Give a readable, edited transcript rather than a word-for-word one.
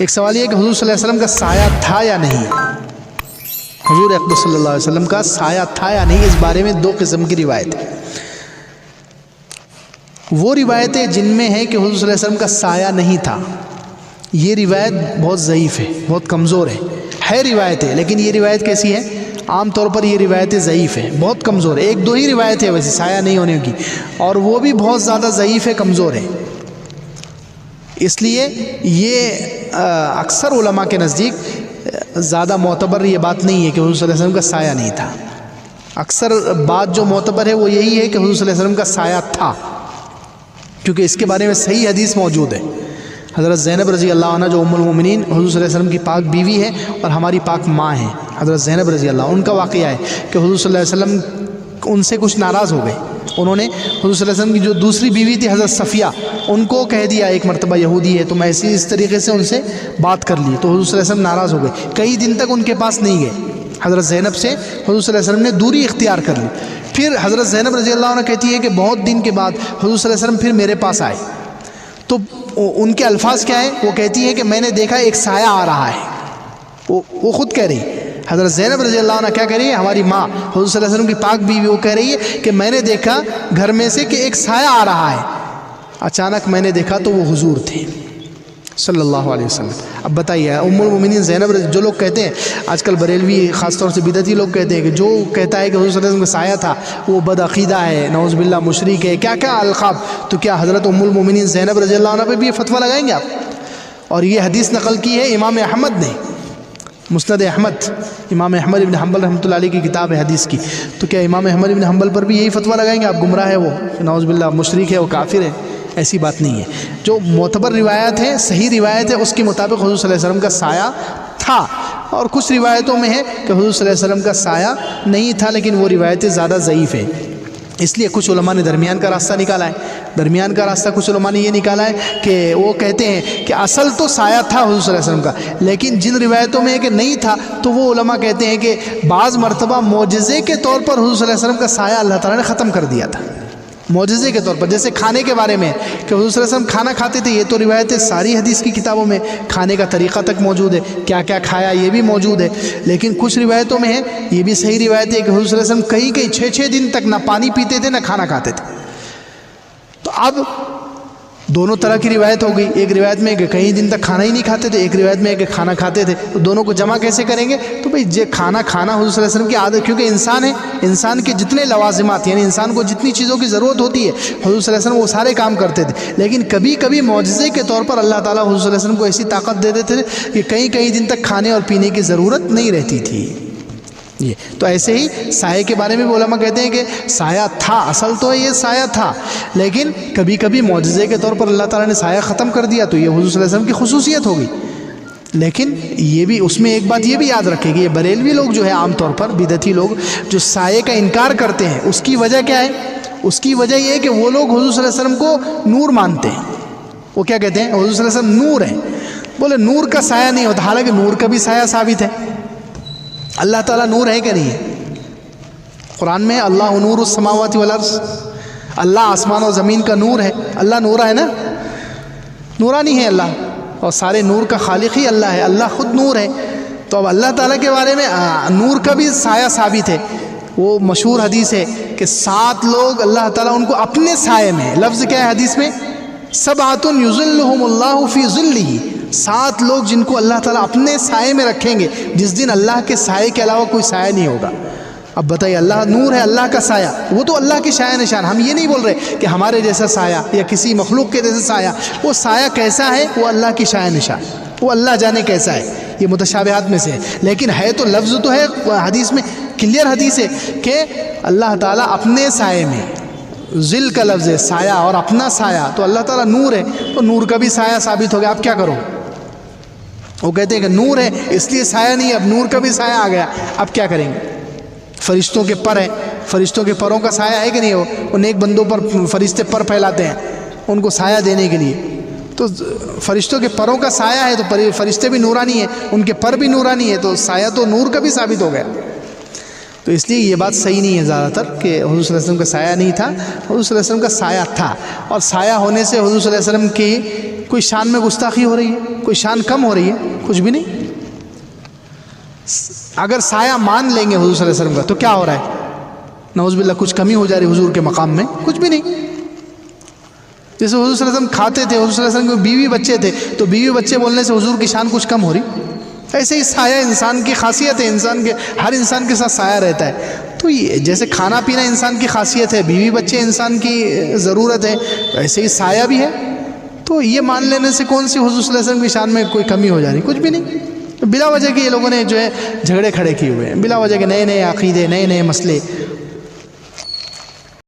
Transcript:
ایک سوال یہ کہ حضور صلی اللہ علیہ وسلم کا سایہ تھا یا نہیں، حضور اقدس صلی اللہ علیہ وسلم کا سایہ تھا یا نہیں، اس بارے میں دو قسم کی روایت ہے۔ وہ روایتیں جن میں ہے کہ حضور صلی اللہ علیہ وسلم کا سایہ نہیں تھا، یہ روایت بہت ضعیف ہے، بہت کمزور ہے روایت ہے، لیکن یہ روایت کیسی ہے؟ عام طور پر یہ روایتیں ضعیف ہیں، بہت کمزور ہے۔ ایک دو ہی روایت ہے ویسے سایہ نہیں ہونے کی، اور وہ بھی بہت زیادہ ضعیف ہے، کمزور ہے۔ اس لیے یہ اکثر علماء کے نزدیک زیادہ معتبر یہ بات نہیں ہے کہ حضور صلی اللہ علیہ وسلم کا سایہ نہیں تھا۔ اکثر بات جو معتبر ہے وہ یہی ہے کہ حضور صلی اللہ علیہ وسلم کا سایہ تھا، کیونکہ اس کے بارے میں صحیح حدیث موجود ہے۔ حضرت زینب رضی اللہ عنہ جو ام المومنین حضور صلی اللہ علیہ وسلم کی پاک بیوی ہے اور ہماری پاک ماں ہیں، حضرت زینب رضی اللہ عنہ، ان کا واقعہ ہے کہ حضور صلی اللہ علیہ وسلم ان سے کچھ ناراض ہو گئے۔ انہوں نے حضور صلی اللہ علیہ وسلم کی جو دوسری بیوی تھی حضرت صفیہ، ان کو کہہ دیا ایک مرتبہ یہودی ہے، تو میں اس طریقے سے ان سے بات کر لی، تو حضور صلی اللہ علیہ وسلم ناراض ہو گئے، کئی دن تک ان کے پاس نہیں گئے۔ حضرت زینب سے حضور صلی اللہ علیہ وسلم نے دوری اختیار کر لی۔ پھر حضرت زینب رضی اللہ عنہ کہتی ہے کہ بہت دن کے بعد حضور صلی اللہ علیہ وسلم پھر میرے پاس آئے، تو ان کے الفاظ کیا ہیں؟ وہ کہتی ہے کہ میں نے دیکھا ایک سایہ آ رہا ہے، وہ خود کہہ رہی، حضرت زینب رضی اللہ عنہ کیا کہہ رہی ہے؟ ہماری ماں حضور صلی اللہ علیہ وسلم کی پاک بیوی، وہ کہہ رہی ہے کہ میں نے دیکھا گھر میں سے کہ ایک سایہ آ رہا ہے، اچانک میں نے دیکھا تو وہ حضور تھے صلی اللہ علیہ وسلم۔ اب بتائیے ام المومنین زینب، جو لوگ کہتے ہیں آج کل بریلوی خاص طور سے بدعتی لوگ کہتے ہیں کہ جو کہتا ہے کہ حضور صلی اللہ علیہ وسلم کا سایہ تھا وہ بد عقیدہ ہے، نعوذ باللہ مشرک ہے، کیا کیا القاب، تو کیا حضرت ام المومنین زینب رضی اللہ عنہ پہ بھی یہ فتویٰ لگائیں گے آپ؟ اور یہ حدیث نقل کی ہے امام احمد نے، مسند احمد، امام احمد ابن حنبل رحمۃ اللہ علیہ کی کتاب ہے حدیث کی، تو کیا امام احمد ابن حنبل پر بھی یہی فتویٰ لگائیں گے آپ گمراہ ہے، وہ نعوذ باللہ مشرک ہے، وہ کافر ہے؟ ایسی بات نہیں ہے۔ جو معتبر روایت ہے، صحیح روایت ہے، اس کے مطابق حضور صلی اللہ علیہ وسلم کا سایہ تھا، اور کچھ روایتوں میں ہے کہ حضور صلی اللہ علیہ وسلم کا سایہ نہیں تھا، لیکن وہ روایتیں زیادہ ضعیف ہیں۔ اس لیے کچھ علماء نے درمیان کا راستہ نکالا ہے، درمیان کا راستہ کچھ علماء نے یہ نکالا ہے کہ وہ کہتے ہیں کہ اصل تو سایہ تھا حضور صلی اللہ علیہ وسلم کا، لیکن جن روایتوں میں ہے کہ نہیں تھا، تو وہ علماء کہتے ہیں کہ بعض مرتبہ معجزے کے طور پر حضور صلی اللہ علیہ وسلم کا سایہ اللہ تعالیٰ نے ختم کر دیا تھا، معجزے کے طور پر۔ جیسے کھانے کے بارے میں کہ حضور صلی اللہ علیہ وسلم کھانا کھاتے تھے، یہ تو روایتیں ساری حدیث کی کتابوں میں، کھانے کا طریقہ تک موجود ہے، کیا کیا کھایا یہ بھی موجود ہے، لیکن کچھ روایتوں میں ہے، یہ بھی صحیح روایت ہے کہ حضور صلی اللہ علیہ وسلم کئی 6 دن تک نہ پانی پیتے تھے نہ کھانا کھاتے تھے۔ تو اب دونوں طرح کی روایت ہو گئی، ایک روایت میں کہ کئی دن تک کھانا ہی نہیں کھاتے تھے، ایک روایت میں ہے کہ کھانا کھاتے تھے، تو دونوں کو جمع کیسے کریں گے؟ تو بھئی کھانا حضور صلی اللہ علیہ وسلم کی عادت، کیونکہ انسان ہے، انسان کے جتنے لوازمات، یعنی انسان کو جتنی چیزوں کی ضرورت ہوتی ہے حضور صلی اللہ علیہ وسلم وہ سارے کام کرتے تھے، لیکن کبھی کبھی معجزے کے طور پر اللہ تعالیٰ حضور صلی اللہ علیہ وسلم کو ایسی طاقت دے دیتے تھے کہ کئی دن تک کھانے اور پینے کی ضرورت نہیں رہتی تھی۔ یہ تو ایسے ہی سایہ کے بارے میں بھی علماء کہتے ہیں کہ سایہ تھا، اصل تو یہ سایہ تھا، لیکن کبھی کبھی معجزے کے طور پر اللہ تعالیٰ نے سایہ ختم کر دیا، تو یہ حضور صلی اللہ علیہ وسلم کی خصوصیت ہوگی۔ لیکن یہ بھی اس میں ایک بات یہ بھی یاد رکھے کہ یہ بریلوی لوگ جو ہے عام طور پر بدعتی لوگ جو سایہ کا انکار کرتے ہیں، اس کی وجہ کیا ہے؟ اس کی وجہ یہ ہے کہ وہ لوگ حضور صلی اللہ علیہ وسلم کو نور مانتے ہیں۔ وہ کیا کہتے ہیں؟ حضور صلی اللہ علیہ وسلم نور ہے، بولے نور کا سایہ نہیں ہوتا، حالانکہ نور کا بھی سایہ ثابت ہے۔ اللہ تعالیٰ نور ہے کہ نہیں ہے؟ قرآن میں اللہ نور السماوات والارض، اللہ آسمان و زمین کا نور ہے، اللہ نورا ہے نا، نورانی ہے اللہ، اور سارے نور کا خالق ہی اللہ ہے، اللہ خود نور ہے۔ تو اب اللہ تعالیٰ کے بارے میں نور کا بھی سایہ ثابت ہے۔ وہ مشہور حدیث ہے کہ 7 لوگ اللہ تعالیٰ ان کو اپنے سائے میں، لفظ کیا ہے حدیث میں؟ سبعۃ یظلھم اللہ فی ظلہ، 7 لوگ جن کو اللہ تعالیٰ اپنے سائے میں رکھیں گے، جس دن اللہ کے سائے کے علاوہ کوئی سایہ نہیں ہوگا۔ اب بتائیے، اللہ نور ہے، اللہ کا سایہ، وہ تو اللہ کے سایہ نشان۔ ہم یہ نہیں بول رہے کہ ہمارے جیسا سایہ یا کسی مخلوق کے جیسا سایہ، وہ سایہ کیسا ہے وہ اللہ کی سایہ نشان، وہ اللہ جانے کیسا ہے، یہ متشابہات میں سے ہے، لیکن ہے تو لفظ تو ہے حدیث میں، کلیئر حدیث ہے کہ اللہ تعالیٰ اپنے سائے میں، ذل کا لفظ ہے سایہ اور اپنا سایہ، تو اللہ تعالیٰ نور ہے، تو نور کا بھی سایہ ثابت ہو گیا۔ اب کیا کرو؟ وہ کہتے ہیں کہ نور ہے اس لیے سایہ نہیں، اب نور کا بھی سایہ آ گیا، اب کیا کریں گے؟ فرشتوں کے پر ہیں، فرشتوں کے پروں کا سایہ ہے کہ نہیں؟ وہ نیک بندوں پر فرشتے پر پھیلاتے ہیں ان کو سایہ دینے کے لیے، تو فرشتوں کے پروں کا سایہ ہے، تو فرشتے بھی نورانی ہیں، ان کے پر بھی نورانی ہے، تو سایہ تو نور کا بھی ثابت ہو گیا۔ تو اس لیے یہ بات صحیح نہیں ہے زیادہ تر کہ حضور صلی اللہ علیہ وسلم کا سایہ نہیں تھا، حضور صلی اللہ علیہ وسلم کا سایہ تھا، اور سایہ ہونے سے حضور صلی اللہ علیہ وسلم کی کوئی شان میں گستاخی ہو رہی ہے؟ کوئی شان کم ہو رہی ہے؟ کچھ بھی نہیں۔ اگر سایہ مان لیں گے حضور صلی اللہ علیہ وسلم کا تو کیا ہو رہا ہے؟ نعوذ باللہ کچھ کمی ہو جا رہی حضور کے مقام میں؟ کچھ بھی نہیں۔ جیسے حضور صلی اللہ علیہ وسلم کھاتے تھے، حضور صلی اللہ علیہ وسلم کے بیوی بچے تھے، تو بیوی بچے بولنے سے حضور کی شان کچھ کم ہو رہی؟ ایسے ہی سایہ انسان کی خاصیت ہے، انسان کے ہر انسان کے ساتھ سایہ رہتا ہے۔ تو یہ جیسے کھانا پینا انسان کی خاصیت ہے، بیوی بچے انسان کی ضرورت ہے، ایسے ہی سایہ بھی ہے۔ تو یہ مان لینے سے کون سی حضور صلی اللہ علیہ وسلم کی شان میں کوئی کمی ہو جا رہی؟ کچھ بھی نہیں۔ بلا وجہ کے یہ لوگوں نے جو ہے جھگڑے کھڑے کیے ہوئے ہیں، بلا وجہ کے نئے نئے عقیدے، نئے نئے مسئلے